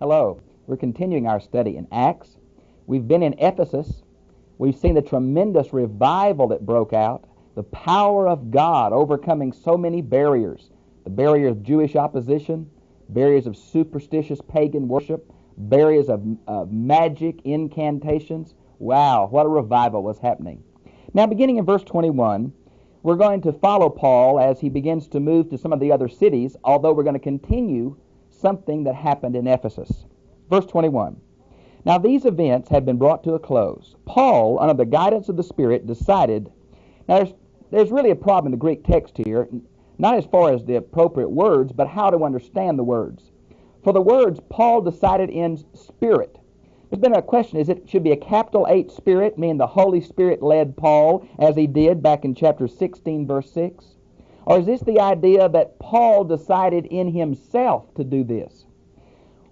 Hello. We're continuing our study in Acts. We've been in Ephesus. We've seen the tremendous revival that broke out, the power of God overcoming so many barriers, the barrier of Jewish opposition, barriers of superstitious pagan worship, barriers of magic incantations. Wow, what a revival was happening. Now, beginning in verse 21, we're going to follow Paul as he begins to move to some of the other cities, although we're going to continue something that happened in Ephesus. Verse 21. Now these events had been brought to a close. Paul, under the guidance of the Spirit, decided. Now there's really a problem in the Greek text here, not as far as the appropriate words, but how to understand the words. For the words, Paul decided in spirit. There's been a question, should be a capital H Spirit, meaning the Holy Spirit led Paul, as he did back in chapter 16, verse 6? Or is this the idea that Paul decided in himself to do this?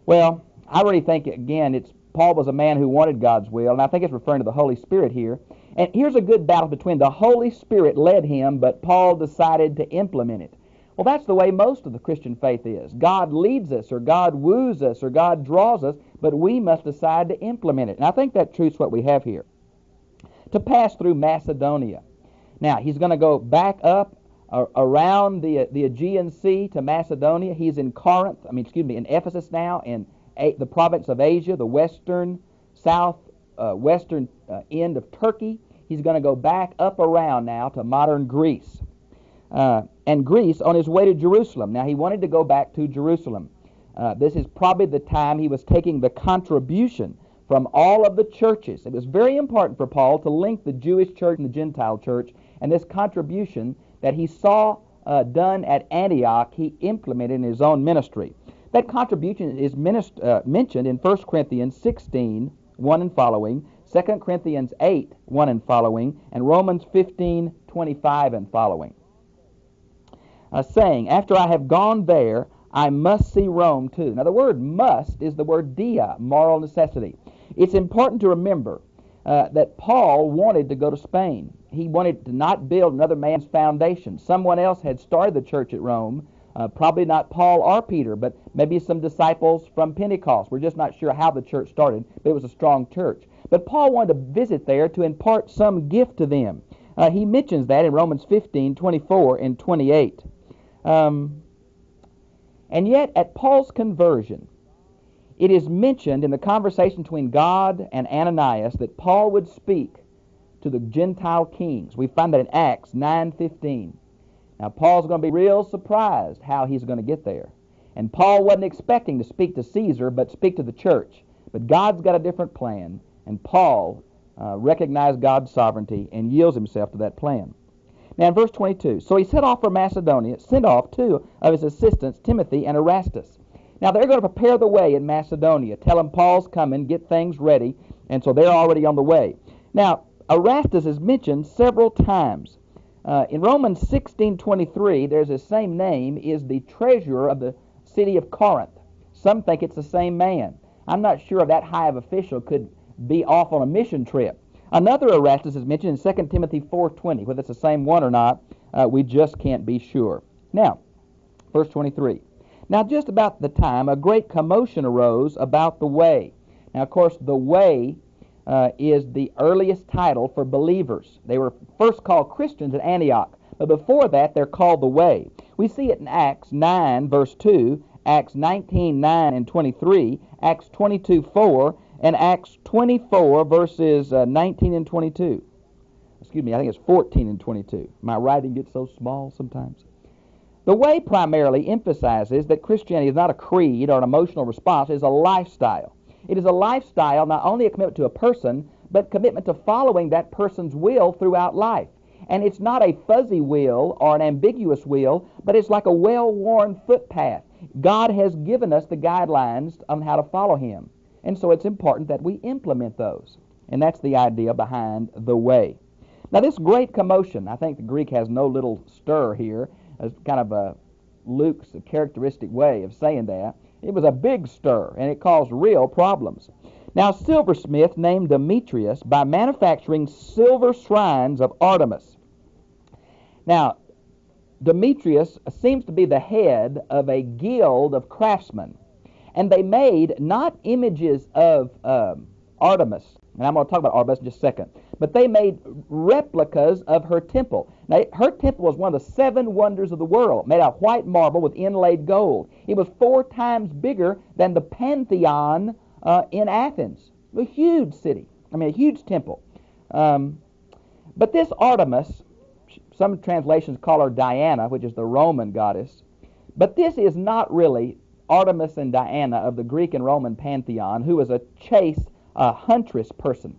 Well, I really think, again, Paul was a man who wanted God's will, and I think it's referring to the Holy Spirit here. And here's a good battle between the Holy Spirit led him, but Paul decided to implement it. Well, that's the way most of the Christian faith is. God leads us, or God woos us, or God draws us, but we must decide to implement it. And I think that truth's what we have here. To pass through Macedonia. Now, he's going to go back up around the Aegean Sea to Macedonia. He's in in Ephesus now, in the province of Asia, the western end of Turkey. He's going to go back up around now to modern Greece. And Greece on his way to Jerusalem. Now, he wanted to go back to Jerusalem. This is probably the time he was taking the contribution from all of the churches. It was very important for Paul to link the Jewish church and the Gentile church, and this contribution that he saw done at Antioch, he implemented in his own ministry. That contribution is mentioned in 1 Corinthians 16, 1 and following, 2 Corinthians 8, 1 and following, and Romans 15, 25 and following. Saying, after I have gone there, I must see Rome too. Now the word must is the word dia, moral necessity. It's important to remember that Paul wanted to go to Spain. He wanted to not build another man's foundation. Someone else had started the church at Rome, probably not Paul or Peter, but maybe some disciples from Pentecost. We're just not sure how the church started, but it was a strong church. But Paul wanted to visit there to impart some gift to them. He mentions that in Romans 15, 24 and 28. And yet, at Paul's conversion, it is mentioned in the conversation between God and Ananias that Paul would speak to the Gentile kings. We find that in Acts 9:15. Now, Paul's going to be real surprised how he's going to get there. And Paul wasn't expecting to speak to Caesar, but speak to the church. But God's got a different plan, and Paul recognized God's sovereignty and yields himself to that plan. Now, in verse 22, so he set off for Macedonia, sent off two of his assistants, Timothy and Erastus. Now, they're going to prepare the way in Macedonia, tell them Paul's coming, get things ready, and so they're already on the way. Now, Erastus is mentioned several times. In Romans 16:23, there's the same name, is the treasurer of the city of Corinth. Some think it's the same man. I'm not sure if that high of official could be off on a mission trip. Another Erastus is mentioned in 2 Timothy 4:20. Whether it's the same one or not, we just can't be sure. Now, verse 23. Now, just about the time, a great commotion arose about the way. Now, of course, the way is the earliest title for believers. They were first called Christians at Antioch, but before that, they're called the way. We see it in Acts 9, verse 2, Acts 19, 9 and 23, Acts 22, 4, and Acts 24, verses 19 and 22. Excuse me, I think it's 14 and 22. My writing gets so small sometimes. The way primarily emphasizes that Christianity is not a creed or an emotional response. It is a lifestyle. It is a lifestyle, not only a commitment to a person, but commitment to following that person's will throughout life. And it's not a fuzzy will or an ambiguous will, but it's like a well-worn footpath. God has given us the guidelines on how to follow him. And so it's important that we implement those. And that's the idea behind the way. Now, this great commotion, I think the Greek has no little stir here, as kind of a Luke's characteristic way of saying that. It was a big stir, and it caused real problems. Now, a silversmith named Demetrius, by manufacturing silver shrines of Artemis. Now, Demetrius seems to be the head of a guild of craftsmen. And they made not images of Artemis, and I'm going to talk about Artemis in just a second, but they made replicas of her temple. Now, her temple was one of the 7 wonders of the world, made out of white marble with inlaid gold. It was 4 times bigger than the Pantheon in Athens. A huge city. I mean, a huge temple. But this Artemis, some translations call her Diana, which is the Roman goddess, but this is not really Artemis and Diana of the Greek and Roman pantheon, who was a chaste, huntress person.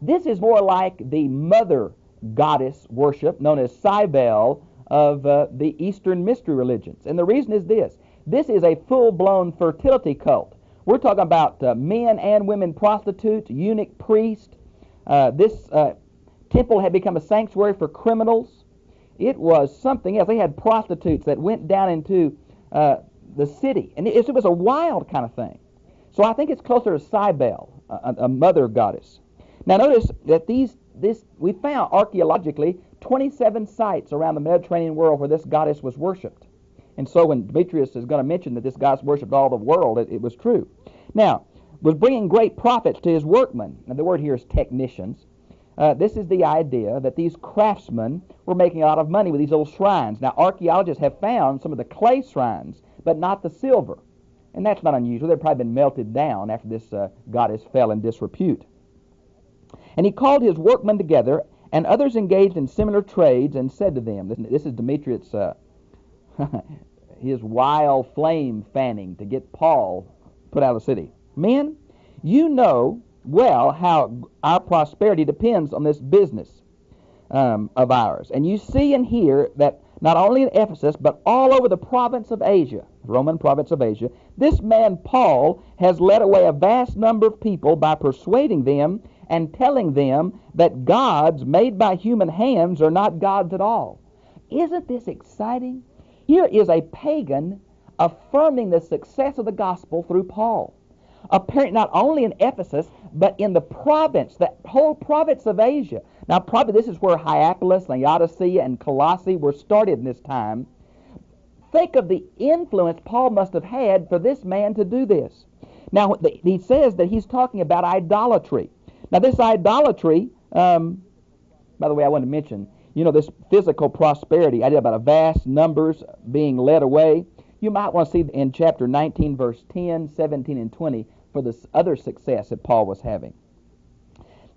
This is more like the mother goddess worship known as Cybele of the Eastern mystery religions. And the reason is this. This is a full-blown fertility cult. We're talking about men and women prostitutes, eunuch priests. This temple had become a sanctuary for criminals. It was something else. They had prostitutes that went down into the city. And it was a wild kind of thing. So I think it's closer to Cybele, a mother goddess. Now notice that we found archaeologically 27 sites around the Mediterranean world where this goddess was worshipped. And so when Demetrius is going to mention that this goddess worshipped all the world, it was true. Now, was bringing great profits to his workmen. Now the word here is technicians. This is the idea that these craftsmen were making a lot of money with these little shrines. Now archaeologists have found some of the clay shrines, but not the silver. And that's not unusual. They've probably been melted down after this goddess fell in disrepute. And he called his workmen together, and others engaged in similar trades, and said to them, this is Demetrius' his wild flame fanning to get Paul put out of the city. Men, you know well how our prosperity depends on this business of ours. And you see and hear that not only in Ephesus, but all over the province of Asia, Roman province of Asia, this man Paul has led away a vast number of people by persuading them and telling them that gods made by human hands are not gods at all. Isn't this exciting? Here is a pagan affirming the success of the gospel through Paul. Apparently not only in Ephesus, but in the province, the whole province of Asia. Now probably this is where Hierapolis, Laodicea, and Colossae were started in this time. Think of the influence Paul must have had for this man to do this. Now he says that he's talking about idolatry. Now this idolatry, by the way, I want to mention, this physical prosperity, idea about a vast numbers being led away. You might want to see in chapter 19, verse 10, 17, and 20 for this other success that Paul was having.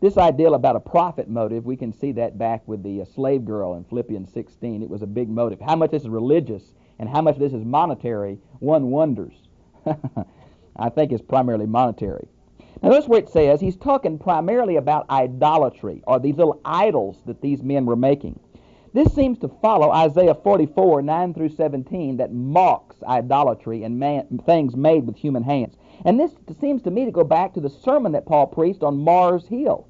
This idea about a profit motive, we can see that back with the slave girl in Philippians 16. It was a big motive. How much this is religious and how much this is monetary, one wonders. I think it's primarily monetary. Now notice where it says he's talking primarily about idolatry, or these little idols that these men were making. This seems to follow Isaiah 44, 9 through 17, that mocks idolatry and things made with human hands. And this seems to me to go back to the sermon that Paul preached on Mars Hill,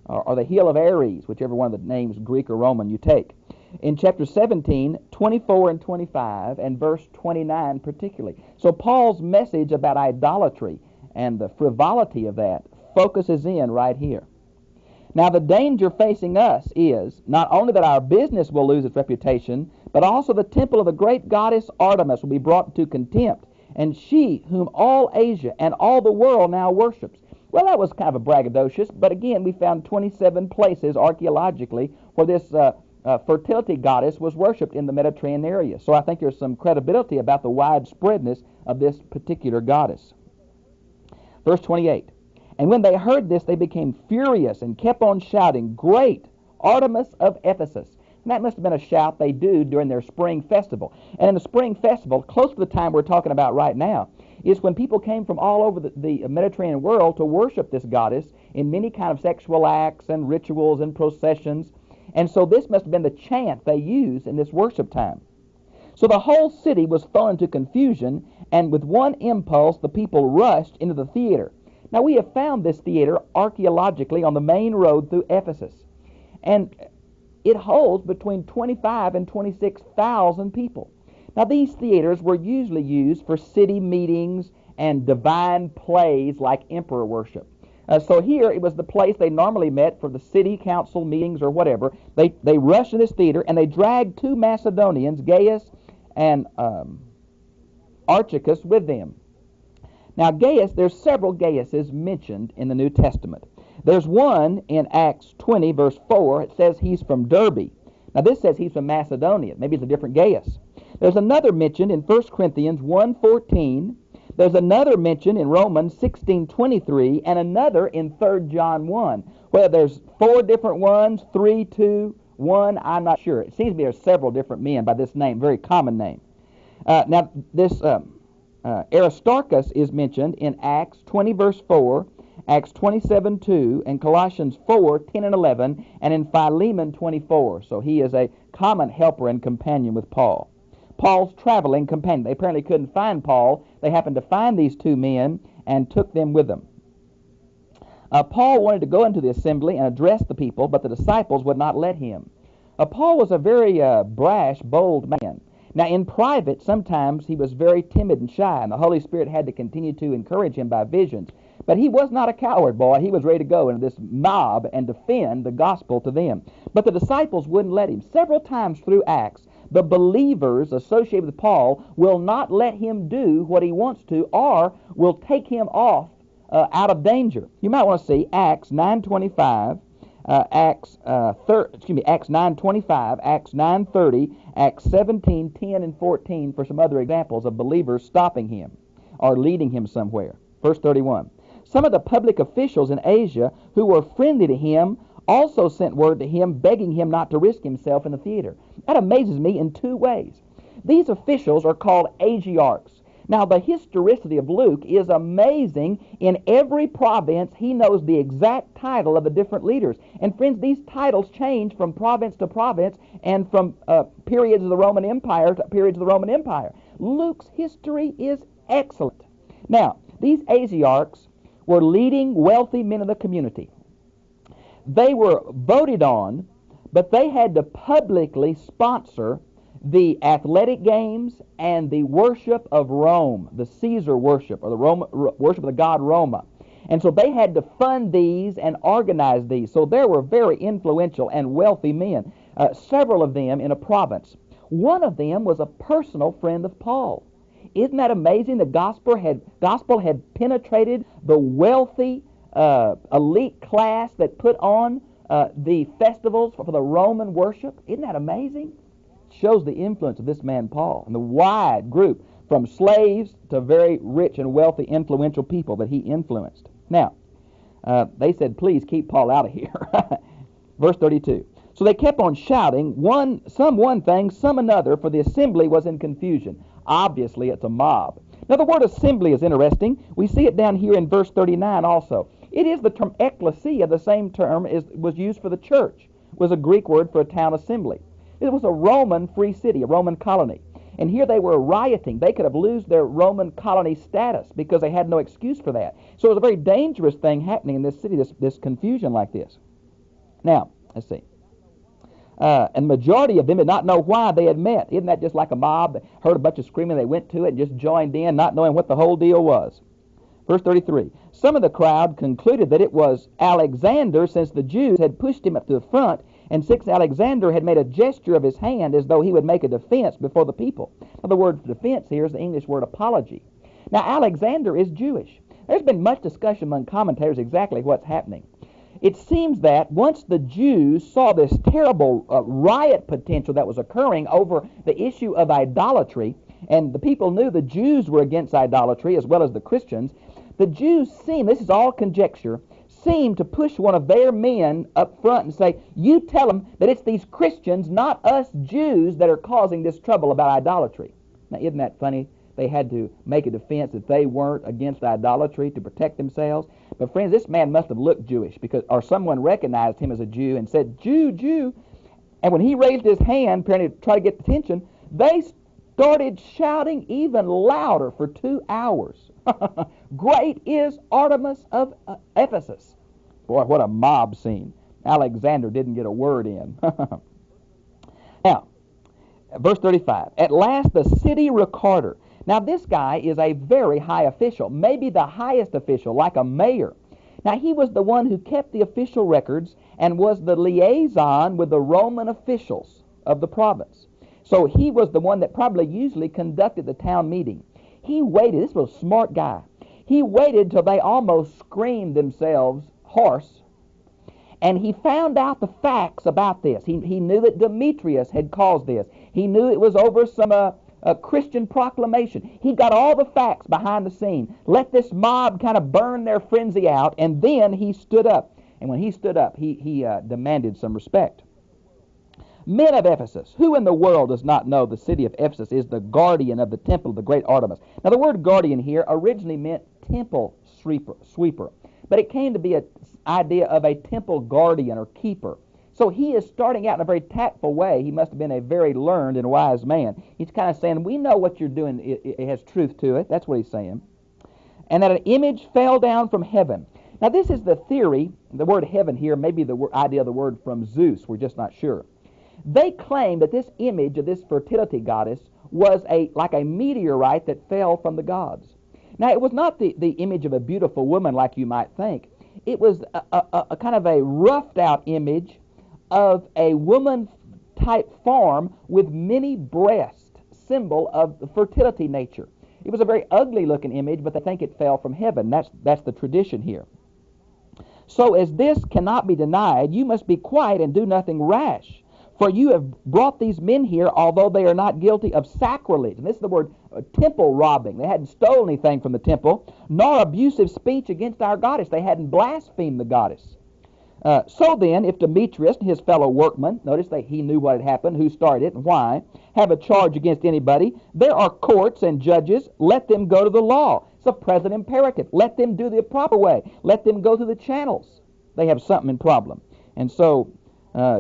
or the Hill of Ares, whichever one of the names, Greek or Roman, you take. In chapter 17, 24 and 25, and verse 29 particularly. So Paul's message about idolatry and the frivolity of that focuses in right here. Now the danger facing us is not only that our business will lose its reputation, but also the temple of the great goddess Artemis will be brought to contempt, and she whom all Asia and all the world now worships. Well, that was kind of a braggadocious, but again, we found 27 places archaeologically where this fertility goddess was worshipped in the Mediterranean area. So I think there's some credibility about the widespreadness of this particular goddess. Verse 28. And when they heard this, they became furious and kept on shouting, "Great Artemis of Ephesus." And that must have been a shout they do during their spring festival. And in the spring festival, close to the time we're talking about right now, is when people came from all over the Mediterranean world to worship this goddess in many kind of sexual acts and rituals and processions. And so this must have been the chant they used in this worship time. So the whole city was thrown into confusion, and with one impulse, the people rushed into the theater. Now, we have found this theater archaeologically on the main road through Ephesus. And it holds between 25 and 26,000 people. Now, these theaters were usually used for city meetings and divine plays like emperor worship. So here, it was the place they normally met for the city council meetings or whatever. They rushed in this theater, and they dragged 2 Macedonians, Gaius and Eutychus, with them. Now, Gaius, there's several Gaiuses mentioned in the New Testament. There's one in Acts 20, verse 4. It says he's from Derbe. Now, this says he's from Macedonia. Maybe it's a different Gaius. There's another mentioned in 1 Corinthians 1:14. There's another mentioned in Romans 16:23, and another in 3 John 1. Whether there's 4 different ones, 3, 2, 1, I'm not sure. It seems to be there's several different men by this name, very common name. Now, this Aristarchus is mentioned in Acts 20, verse 4, Acts 27:2, and Colossians 4:10 and 11, and in Philemon 24. So he is a common helper and companion with Paul. Paul's traveling companion. They apparently couldn't find Paul. They happened to find these 2 men and took them with them. Paul wanted to go into the assembly and address the people, but the disciples would not let him. Paul was a very brash, bold man. Now, in private, sometimes he was very timid and shy, and the Holy Spirit had to continue to encourage him by visions. But he was not a coward, boy. He was ready to go into this mob and defend the gospel to them. But the disciples wouldn't let him. Several times through Acts, the believers associated with Paul will not let him do what he wants to, or will take him off out of danger. You might want to see Acts 9:25, Acts 9:25, Acts 9:30, Acts 17:10 and 14 for some other examples of believers stopping him or leading him somewhere. Verse 31. Some of the public officials in Asia who were friendly to him also sent word to him begging him not to risk himself in the theater. That amazes me in 2 ways. These officials are called Asiarchs. Now, the historicity of Luke is amazing. In every province, he knows the exact title of the different leaders. And friends, these titles change from province to province and from periods of the Roman Empire to periods of the Roman Empire. Luke's history is excellent. Now, these Asiarchs were leading wealthy men of the community. They were voted on, but they had to publicly sponsor the athletic games and the worship of Rome, the Caesar worship, or the worship of the god Roma. And so they had to fund these and organize these. So there were very influential and wealthy men, several of them in a province. One of them was a personal friend of Paul. Isn't that amazing? The gospel had penetrated the wealthy elite class that put on the festivals for the Roman worship. Isn't that amazing? Shows the influence of this man Paul and the wide group from slaves to very rich and wealthy influential people that he influenced. Now, they said, please keep Paul out of here. Verse 32. So they kept on shouting, some one thing, some another, for the assembly was in confusion. Obviously, it's a mob. Now, the word assembly is interesting. We see it down here in verse 39 also. It is the term ecclesia, the same term was used for the church. It was a Greek word for a town assembly. It was a Roman free city, a Roman colony. And here they were rioting. They could have lost their Roman colony status because they had no excuse for that. So it was a very dangerous thing happening in this city, this confusion like this. Now, let's see. And the majority of them did not know why they had met. Isn't that just like a mob? They heard a bunch of screaming, they went to it and just joined in, not knowing what the whole deal was. Verse 33. Some of the crowd concluded that it was Alexander, since the Jews had pushed him up to the front, and since Alexander had made a gesture of his hand as though he would make a defense before the people. Now, the word defense here is the English word apology. Now, Alexander is Jewish. There's been much discussion among commentators exactly what's happening. It seems that once the Jews saw this terrible riot potential that was occurring over the issue of idolatry, and the people knew the Jews were against idolatry as well as the Christians, the Jews seemed, this is all conjecture, seemed to push one of their men up front and say, you tell them that it's these Christians, not us Jews, that are causing this trouble about idolatry. Now, isn't that funny? They had to make a defense that they weren't against idolatry to protect themselves. But friends, this man must have looked Jewish, or someone recognized him as a Jew and said, Jew, Jew. And when he raised his hand, apparently to try to get attention, they started shouting even louder for 2 hours. Great is Artemis of Ephesus. Boy, what a mob scene. Alexander didn't get a word in. Now, verse 35. At last the city recorder. Now, this guy is a very high official, maybe the highest official, like a mayor. Now, he was the one who kept the official records and was the liaison with the Roman officials of the province. So he was the one that probably usually conducted the town meeting. He waited. This was a smart guy. He waited till they almost screamed themselves hoarse, and he found out the facts about this. He knew that Demetrius had caused this. He knew it was over some Christian proclamation. He got all the facts behind the scene. Let this mob kind of burn their frenzy out, and then he stood up. And when he stood up, he demanded some respect. Men of Ephesus, who in the world does not know the city of Ephesus is the guardian of the temple of the great Artemis? Now, the word guardian here originally meant temple sweeper, but it came to be an idea of a temple guardian or keeper. So he is starting out in a very tactful way. He must have been a very learned and wise man. He's kind of saying, we know what you're doing. It has truth to it. That's what he's saying. And that an image fell down from heaven. Now, this is the theory. The word heaven here may be the idea of the word from Zeus. We're just not sure. They claim that this image of this fertility goddess was like a meteorite that fell from the gods. Now, it was not the image of a beautiful woman like you might think. It was a kind of a roughed-out image of a woman-type form with many breasts, symbol of the fertility nature. It was a very ugly-looking image, but they think it fell from heaven. That's the tradition here. So as this cannot be denied, you must be quiet and do nothing rash. For you have brought these men here, although they are not guilty of sacrilege. And this is the word temple robbing. They hadn't stolen anything from the temple, nor abusive speech against our goddess. They hadn't blasphemed the goddess. So then, if Demetrius and his fellow workmen, notice that he knew what had happened, who started it, and why, have a charge against anybody, there are courts and judges. Let them go to the law. It's a present imperative. Let them do the proper way. Let them go through the channels. They have something in problem. And so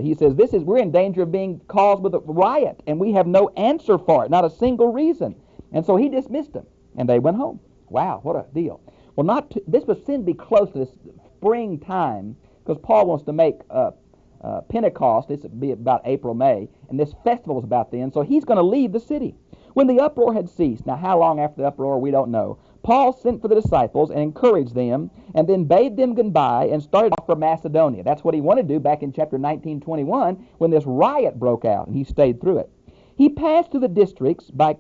he says, we're in danger of being caused with a riot, and we have no answer for it, not a single reason. And so he dismissed them, and they went home. Wow, what a deal. Well, this was soon to be close to this springtime, because Paul wants to make Pentecost, this would be about April, May, and this festival is about then, so he's going to leave the city. When the uproar had ceased, now how long after the uproar, we don't know, Paul sent for the disciples and encouraged them, and then bade them goodbye and started off for Macedonia. That's what he wanted to do back in chapter 19:21 when this riot broke out, and he stayed through it. He passed through the districts by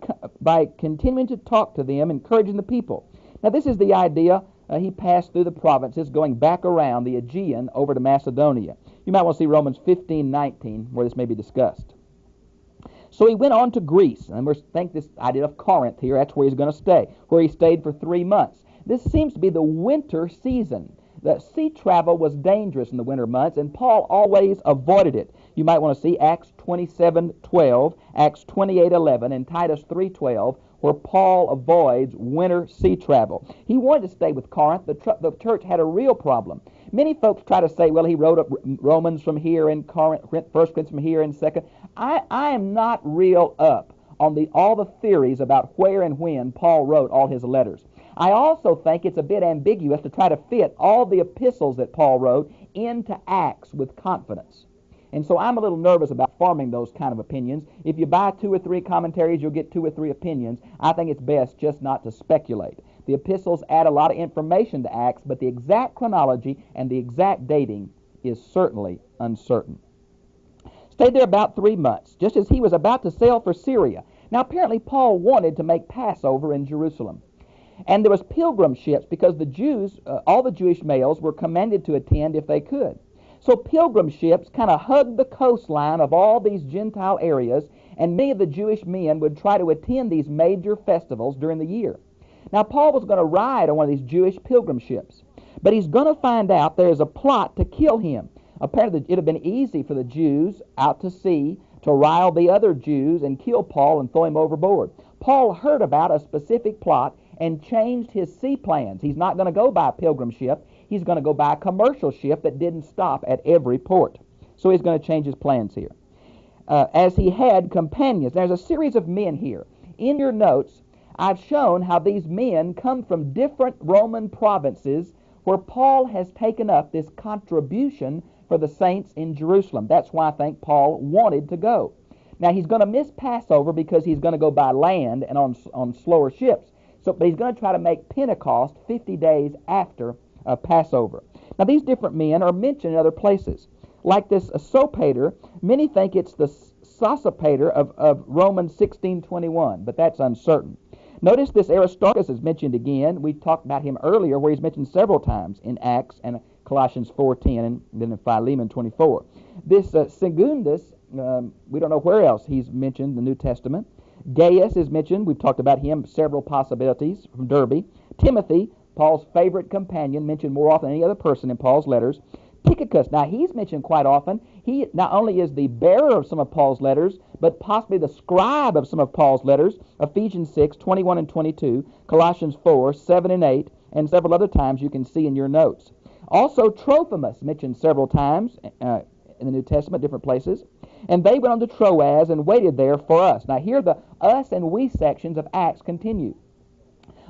continuing to talk to them, encouraging the people. Now this is the idea. He passed through the provinces, going back around the Aegean over to Macedonia. You might want to see Romans 15:19, where this may be discussed. So he went on to Greece, and we think this idea of Corinth here, that's where he's going to stay, where he stayed for 3 months. This seems to be the winter season. The sea travel was dangerous in the winter months, and Paul always avoided it. You might want to see Acts 27:12, Acts 28:11, and Titus 3:12, where Paul avoids winter sea travel. He wanted to stay with Corinth. The church had a real problem. Many folks try to say, well, he wrote up Romans from here and Corinth, 1 Corinthians from here and 2. I am not real up on all the theories about where and when Paul wrote all his letters. I also think it's a bit ambiguous to try to fit all the epistles that Paul wrote into Acts with confidence. And so I'm a little nervous about forming those kind of opinions. If you buy 2 or 3 commentaries, you'll get 2 or 3 opinions. I think it's best just not to speculate. The epistles add a lot of information to Acts, but the exact chronology and the exact dating is certainly uncertain. Stayed there about 3 months, just as he was about to sail for Syria. Now apparently Paul wanted to make Passover in Jerusalem. And there was pilgrim ships because the Jews, all the Jewish males, were commanded to attend if they could. So pilgrim ships kind of hugged the coastline of all these Gentile areas, and many of the Jewish men would try to attend these major festivals during the year. Now Paul was going to ride on one of these Jewish pilgrim ships, but he's going to find out there's a plot to kill him. Apparently it had been easy for the Jews out to sea to rile the other Jews and kill Paul and throw him overboard. Paul heard about a specific plot and changed his sea plans. He's not going to go by a pilgrim ship. He's going to go by a commercial ship that didn't stop at every port. So he's going to change his plans here. As he had companions, there's a series of men here. In your notes, I've shown how these men come from different Roman provinces where Paul has taken up this contribution for the saints in Jerusalem. That's why I think Paul wanted to go. Now he's going to miss Passover because he's going to go by land and on slower ships. But he's going to try to make Pentecost 50 days after Passover. Now these different men are mentioned in other places. Like this Sopater, many think it's the Sosipater of Romans 16:21, but that's uncertain. Notice this Aristarchus is mentioned again. We talked about him earlier, where he's mentioned several times in Acts and Colossians 4:10, and then in Philemon 24. This Secundus, we don't know where else he's mentioned in the New Testament. Gaius is mentioned. We've talked about him, several possibilities from Derbe. Timothy, Paul's favorite companion, mentioned more often than any other person in Paul's letters. Tychicus, now he's mentioned quite often. He not only is the bearer of some of Paul's letters, but possibly the scribe of some of Paul's letters. Ephesians 6:21 and 22, Colossians 4:7 and 8, and several other times you can see in your notes. Also, Trophimus mentioned several times in the New Testament, different places. And they went on to Troas and waited there for us. Now here the us and we sections of Acts continue.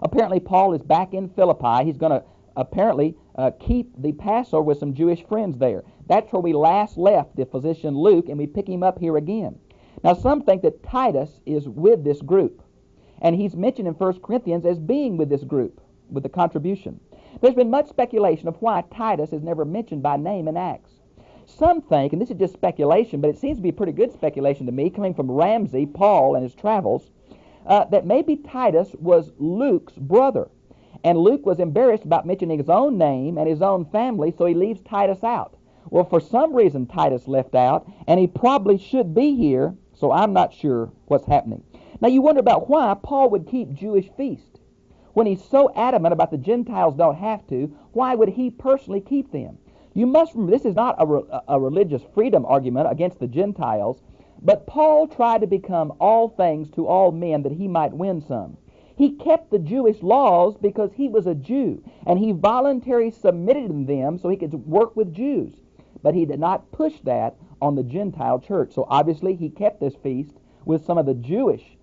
Apparently Paul is back in Philippi. He's going to apparently keep the Passover with some Jewish friends there. That's where we last left the physician Luke, and we pick him up here again. Now some think that Titus is with this group, and he's mentioned in 1 Corinthians as being with this group, with the contribution. There's been much speculation of why Titus is never mentioned by name in Acts. Some think, and this is just speculation, but it seems to be pretty good speculation to me, coming from Ramsey, Paul, and his travels, that maybe Titus was Luke's brother. And Luke was embarrassed about mentioning his own name and his own family, so he leaves Titus out. Well, for some reason Titus left out, and he probably should be here, so I'm not sure what's happening. Now you wonder about why Paul would keep Jewish feasts. When he's so adamant about the Gentiles don't have to, why would he personally keep them? You must remember, this is not a religious freedom argument against the Gentiles, but Paul tried to become all things to all men that he might win some. He kept the Jewish laws because he was a Jew, and he voluntarily submitted to them so he could work with Jews. But he did not push that on the Gentile church. So obviously he kept this feast with some of the Jewish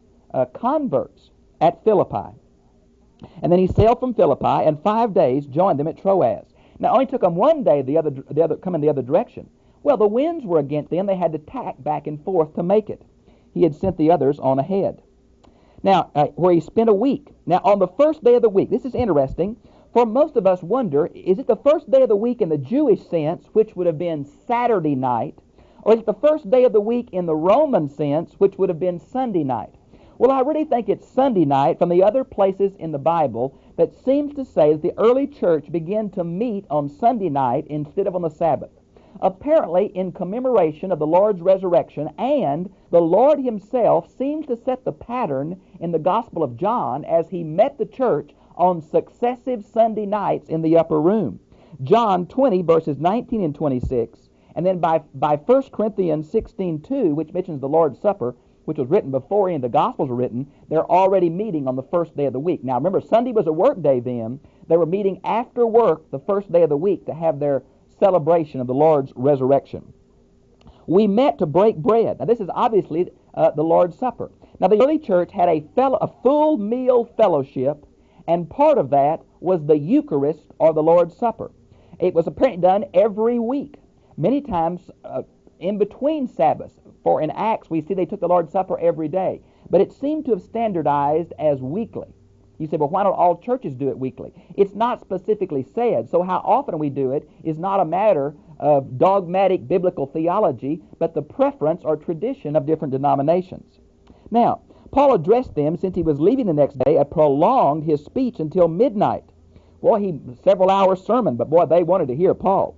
converts at Philippi. And then he sailed from Philippi, and 5 days joined them at Troas. Now, it only took them one day come in the other direction. Well, the winds were against them. They had to tack back and forth to make it. He had sent the others on ahead. Now, where he spent a week. Now, on the first day of the week, this is interesting, for most of us wonder, is it the first day of the week in the Jewish sense, which would have been Saturday night, or is it the first day of the week in the Roman sense, which would have been Sunday night? Well, I really think it's Sunday night from the other places in the Bible that seems to say that the early church began to meet on Sunday night instead of on the Sabbath. Apparently in commemoration of the Lord's resurrection, and the Lord himself seems to set the pattern in the Gospel of John as he met the church on successive Sunday nights in the upper room. John 20 verses 19 and 26, and then by 1 Corinthians 16:2, which mentions the Lord's Supper, which was written before any of the Gospels were written, they're already meeting on the first day of the week. Now remember, Sunday was a work day then. They were meeting after work the first day of the week to have their celebration of the Lord's resurrection. We met to break bread. Now this is obviously the Lord's Supper. Now the early church had a full meal fellowship, and part of that was the Eucharist or the Lord's Supper. It was apparently done every week, many times in between Sabbaths. For in Acts we see they took the Lord's Supper every day, but it seemed to have standardized as weekly. You say, well, why don't all churches do it weekly? It's not specifically said, so how often we do it is not a matter of dogmatic biblical theology, but the preference or tradition of different denominations. Now, Paul addressed them since he was leaving the next day, prolonged his speech until midnight. Boy, several hour sermon, but boy, they wanted to hear Paul.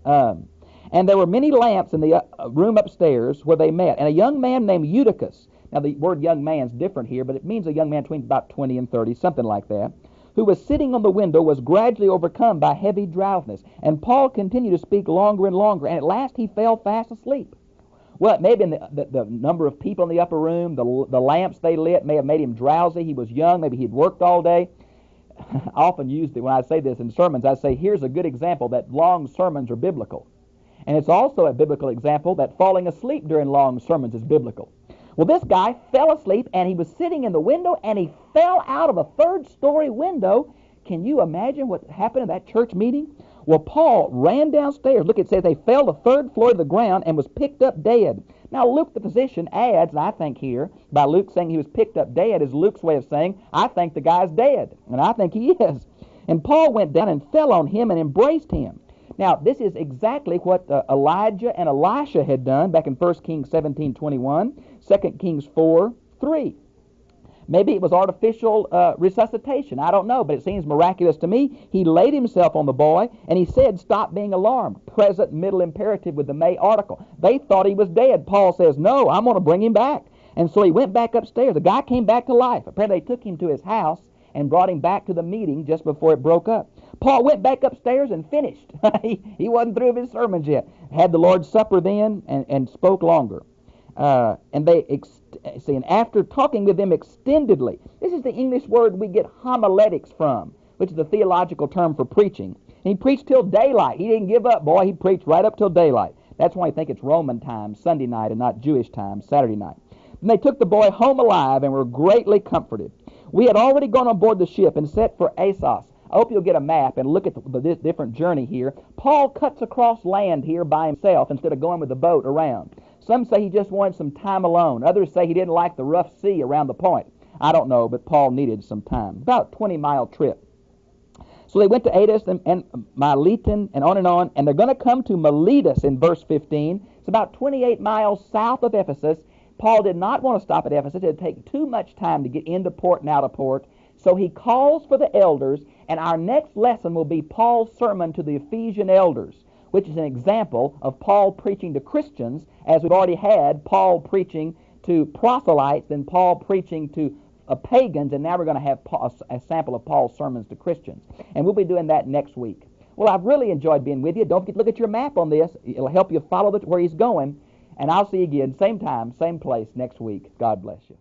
And there were many lamps in the room upstairs where they met. And a young man named Eutychus, now the word young man's different here, but it means a young man between about 20 and 30, something like that, who was sitting on the window, was gradually overcome by heavy drowsiness. And Paul continued to speak longer and longer, and at last he fell fast asleep. Well, it may have been the number of people in the upper room, the lamps they lit may have made him drowsy. He was young, maybe he'd worked all day. I often use it when I say this in sermons. I say, here's a good example that long sermons are biblical. And it's also a biblical example that falling asleep during long sermons is biblical. Well, this guy fell asleep, and he was sitting in the window, and he fell out of a third-story window. Can you imagine what happened at that church meeting? Well, Paul ran downstairs. Look, it says they fell the third floor to the ground and was picked up dead. Now, Luke the physician adds, and I think here, by Luke saying he was picked up dead, is Luke's way of saying, I think the guy's dead, and I think he is. And Paul went down and fell on him and embraced him. Now, this is exactly what Elijah and Elisha had done back in 1 Kings 17:21, 2 Kings 4:3. Maybe it was artificial resuscitation. I don't know, but it seems miraculous to me. He laid himself on the boy, and he said, stop being alarmed. Present middle imperative with the may article. They thought he was dead. Paul says, no, I'm going to bring him back. And so he went back upstairs. The guy came back to life. Apparently they took him to his house and brought him back to the meeting just before it broke up. Paul went back upstairs and finished. He wasn't through with his sermons yet. Had the Lord's Supper then and spoke longer. And after talking with them extendedly, this is the English word we get homiletics from, which is the theological term for preaching. And he preached till daylight. He didn't give up, boy. He preached right up till daylight. That's why I think it's Roman time, Sunday night, and not Jewish time, Saturday night. And they took the boy home alive and were greatly comforted. We had already gone on board the ship and set for Ephesus. I hope you'll get a map and look at this different journey here. Paul cuts across land here by himself instead of going with the boat around. Some say he just wanted some time alone. Others say he didn't like the rough sea around the point. I don't know, but Paul needed some time. About a 20-mile trip. So they went to Adus and Miletus and on, and they're going to come to Miletus in verse 15. It's about 28 miles south of Ephesus. Paul did not want to stop at Ephesus. It would take too much time to get into port and out of port. So he calls for the elders, and our next lesson will be Paul's sermon to the Ephesian elders, which is an example of Paul preaching to Christians, as we've already had Paul preaching to proselytes, then Paul preaching to pagans, and now we're going to have a sample of Paul's sermons to Christians. And we'll be doing that next week. Well, I've really enjoyed being with you. Don't forget to look at your map on this. It'll help you follow where he's going. And I'll see you again, same time, same place next week. God bless you.